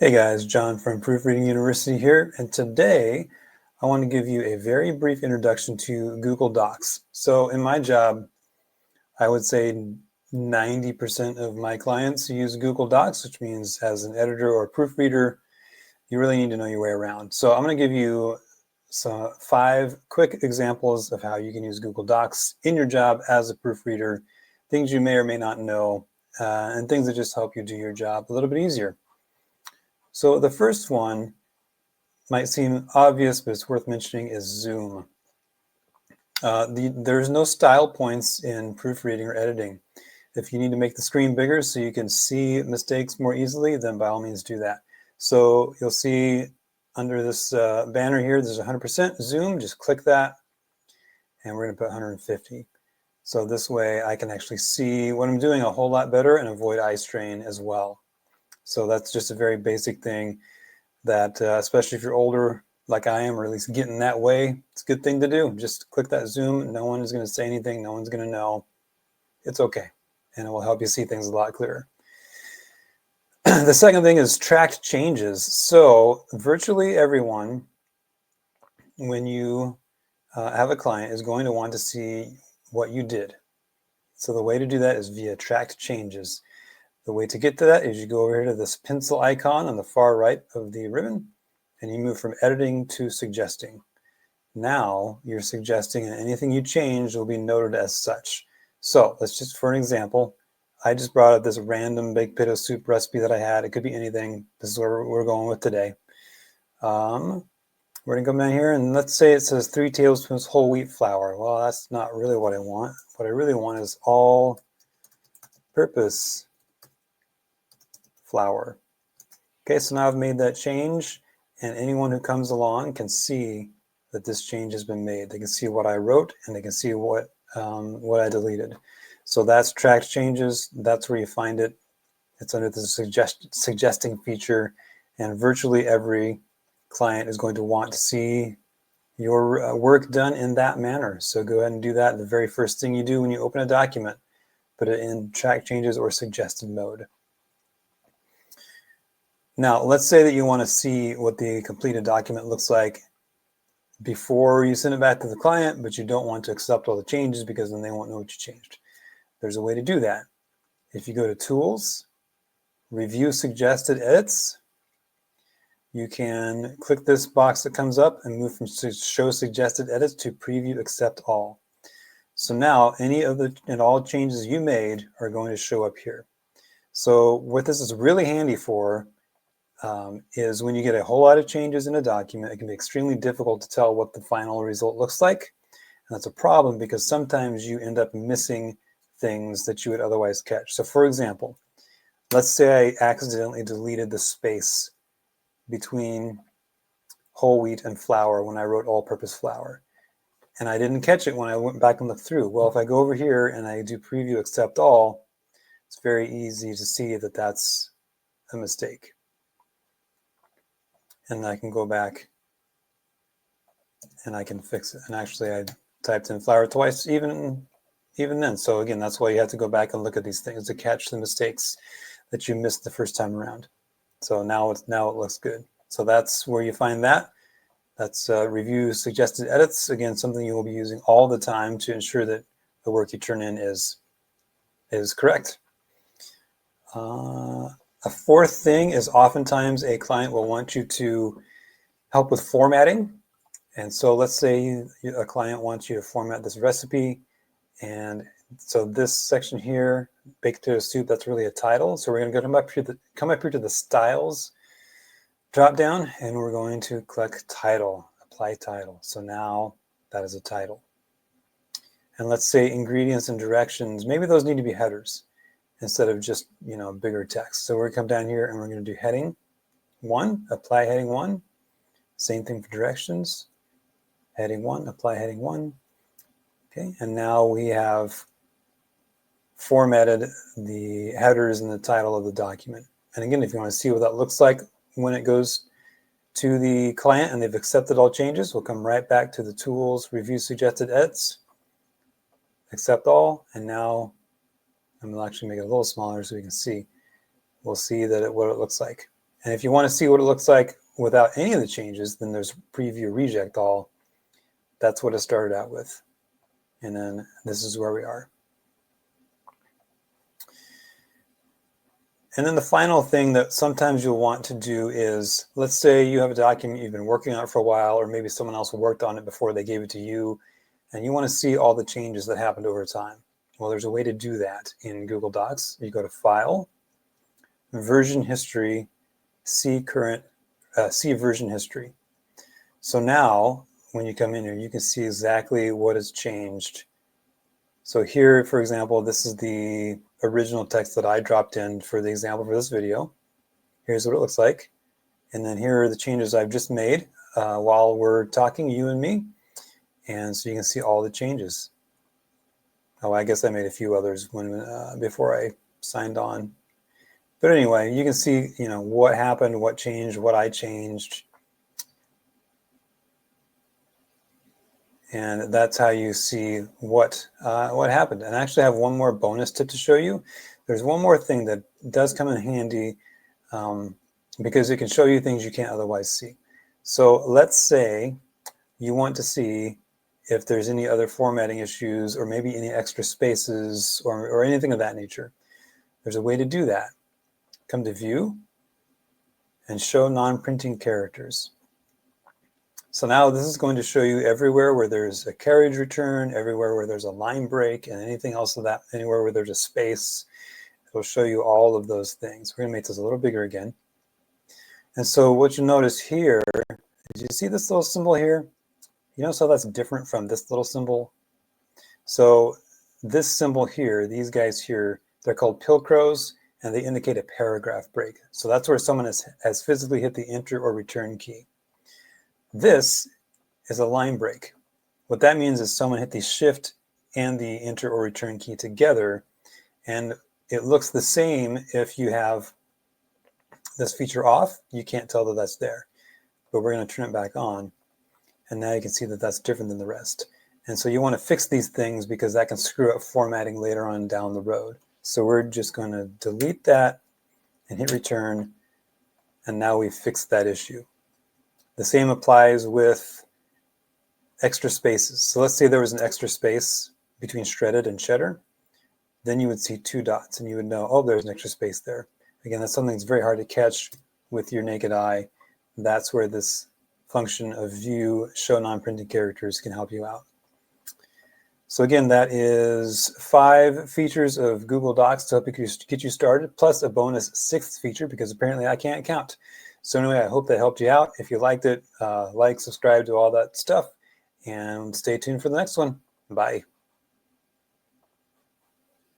Hey guys, John from Proofreading University here, and today I want to give you a very brief introduction to Google Docs. So in my job, I would say 90% of my clients use Google Docs, which means as an editor or proofreader, you really need to know your way around. So I'm going to give you some 5 quick examples of how you can use Google Docs in your job as a proofreader, things you may or may not know, and things that just help you do your job a little bit easier. So the first one might seem obvious, but it's worth mentioning, is zoom. There's no style points in proofreading or editing. If you need to make the screen bigger so you can see mistakes more easily, then by all means do that. So you'll see under this banner here, there's 100% zoom. Just click that, and we're going to put 150. So this way I can actually see what I'm doing a whole lot better and avoid eye strain as well. So that's just a very basic thing that, especially if you're older like I am, or at least getting that way, it's a good thing to do. Just click that zoom. No one is going to say anything. No one's going to know. It's okay. And it will help you see things a lot clearer. The second thing is tracked changes. So virtually everyone, when you have a client, is going to want to see what you did. So the way to do that is via tracked changes. The way to get to that is you go over here to this pencil icon on the far right of the ribbon, and you move from editing to suggesting. Now you're suggesting, and anything you change will be noted as such. So let's just, for an example, I just brought up this random baked potato soup recipe that I had. It could be anything. This is where we're going with today. We're going to come down here, and let's say it says 3 tablespoons whole wheat flour. Well, that's not really what I want. What I really want is all-purpose flour. Okay, so now I've made that change, and anyone who comes along can see that this change has been made. They can see what I wrote, and they can see what I deleted. So that's tracked changes. That's where you find it. It's under the suggesting feature, and virtually every client is going to want to see your work done in that manner. So go ahead and do that. The very first thing you do when you open a document, put it in track changes or suggested mode. Now, let's say that you want to see what the completed document looks like before you send it back to the client, but you don't want to accept all the changes because then they won't know what you changed. There's a way to do that. If you go to Tools, Review Suggested Edits, you can click this box that comes up and move from Show Suggested Edits to Preview Accept All. So now any of the and all changes you made are going to show up here. So what this is really handy for is when you get a whole lot of changes in a document, it can be extremely difficult to tell what the final result looks like. And that's a problem because sometimes you end up missing things that you would otherwise catch. So for example, let's say I accidentally deleted the space between whole wheat and flour when I wrote all-purpose flour. And I didn't catch it when I went back and looked through. Well, if I go over here and I do Preview Accept All, it's very easy to see that that's a mistake. And I can go back and I can fix it. And actually I typed in flour twice even then. So again, that's why you have to go back and look at these things to catch the mistakes that you missed the first time around. So now it looks good. So that's where you find that. That's Review Suggested Edits. Again, something you will be using all the time to ensure that the work you turn in is correct. A fourth thing is oftentimes a client will want you to help with formatting. And so let's say a client wants you to format this recipe. And so this section here, baked potato soup, that's really a title. So we're going to come up here to the styles drop down, and we're going to click title, apply title. So now that is a title. And let's say ingredients and directions, maybe those need to be headers instead of just, bigger text. So we're going to come down here and we're going to do heading 1, apply heading 1. Same thing for directions. Heading 1, apply heading 1. Okay, and now we have formatted the headers and the title of the document. And again, if you want to see what that looks like when it goes to the client and they've accepted all changes, we'll come right back to the Tools, Review Suggested Edits, Accept All, and now I'm going to actually make it a little smaller so we can see. We'll see that what it looks like. And if you want to see what it looks like without any of the changes, then there's preview reject all. That's what it started out with. And then this is where we are. And then the final thing that sometimes you'll want to do is, let's say you have a document you've been working on it for a while, or maybe someone else worked on it before they gave it to you, and you want to see all the changes that happened over time. Well, there's a way to do that in Google Docs. You go to File, Version History, See Version History. So now, when you come in here, you can see exactly what has changed. So here, for example, this is the original text that I dropped in for the example for this video. Here's what it looks like. And then here are the changes I've just made while we're talking, you and me. And so you can see all the changes. Oh, I guess I made a few others before I signed on. But anyway, you can see, what happened, what changed, what I changed. And that's how you see what happened. And I actually have one more bonus tip to show you. There's one more thing that does come in handy because it can show you things you can't otherwise see. So let's say you want to see if there's any other formatting issues or maybe any extra spaces or anything of that nature. There's a way to do that. Come to View and Show Non-Printing Characters. So now this is going to show you everywhere where there's a carriage return, everywhere where there's a line break, and anything else of that, anywhere where there's a space. It'll show you all of those things. We're going to make this a little bigger again. And so what you notice here is you see this little symbol here? You notice how that's different from this little symbol? So this symbol here, these guys here, they're called pilcrows, and they indicate a paragraph break. So that's where someone has physically hit the enter or return key. This is a line break. What that means is someone hit the shift and the enter or return key together, and it looks the same if you have this feature off. You can't tell that that's there, but we're going to turn it back on, and now you can see that that's different than the rest. And so you want to fix these things because that can screw up formatting later on down the road. So we're just going to delete that and hit return, and now we've fixed that issue. The same applies with extra spaces. So let's say there was an extra space between shredded and cheddar. Then you would see two dots and you would know, oh, there's an extra space there. Again, that's something that's very hard to catch with your naked eye. That's where this function of View, Show Non-Printing Characters can help you out. So again, that is 5 features of Google Docs to help you get you started, plus a bonus 6th feature because apparently I can't count. So anyway, I hope that helped you out. If you liked it, like, subscribe to all that stuff, and stay tuned for the next one. Bye.